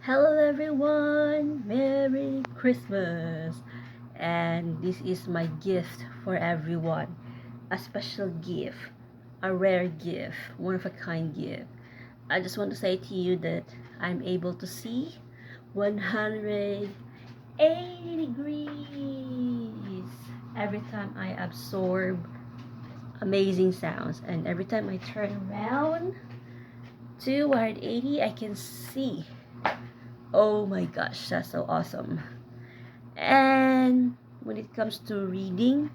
Hello everyone! Merry Christmas! And this is my gift for everyone. A special gift, a rare gift, one of a kind gift. I just want to say to you that I'm able to see 180 degrees every time I absorb amazing sounds, and every time I turn around to 180 I can see. Oh my gosh, that's so awesome. And when it comes to reading,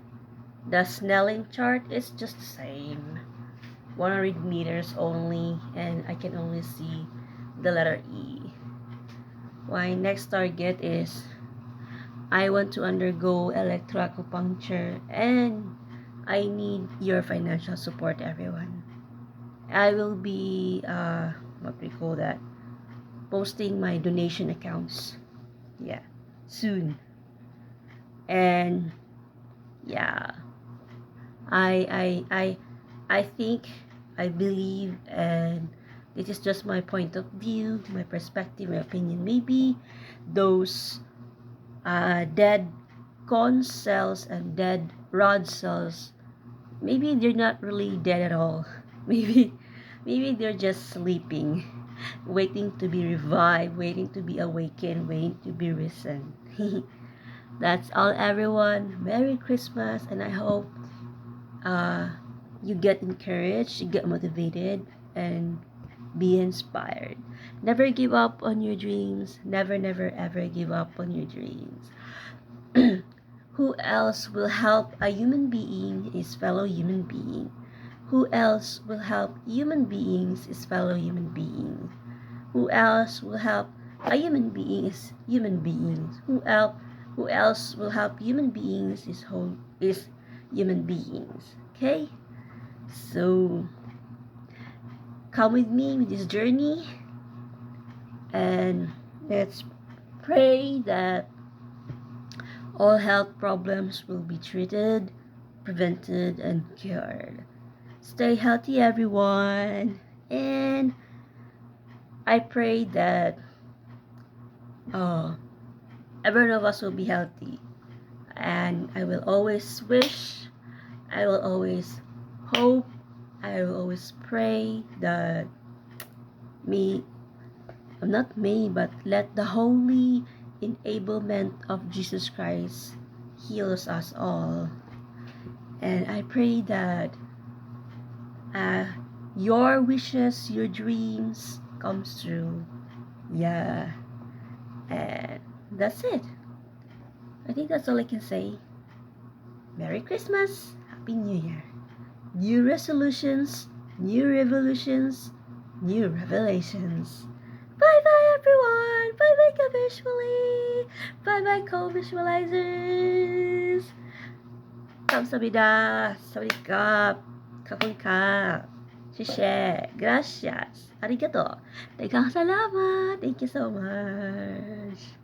the Snelling chart is just the same. 100 meters only, and I can only see the letter E. My next target is I want to undergo electroacupuncture, and I need your financial support, everyone. I will be, what we call that, posting my donation accounts. Yeah, soon. And yeah, I I I I think, I believe, and this is just my point of view, my perspective, my opinion. Maybe those dead corn cells and dead rod cells, maybe they're not really dead at all. Maybe they're just sleeping, waiting to be revived, waiting to be awakened, waiting to be risen. That's all, everyone. Merry Christmas, and I hope uh, you get encouraged, you get motivated, and be inspired. Never give up on your dreams. Never, never, ever give up on your dreams. Who else will help a human being is fellow human being. Who else will help human beings is fellow human beings. Who else will help a human being is human beings. Who else will help human beings is human beings. Okay? So come with me with this journey, and let's pray that all health problems will be treated, prevented, and cured. Stay healthy, everyone. And I pray that uh, every one of us will be healthy. And I will always wish, I will always hope, I will always pray that me, not me, but let the holy enablement of Jesus Christ heals us all. And I pray that uh, your wishes, your dreams comes true. Yeah, and that's it. I think that's all I can say. Merry Christmas, Happy New Year. New resolutions, new revolutions, new revelations. Bye bye, everyone. Bye bye, ka-visually. Bye bye, co-visualizers. 감사합니다. 사와디캅. 카콘카. Share. Gracias. Arigato. Daghang salamat. Thank you so much.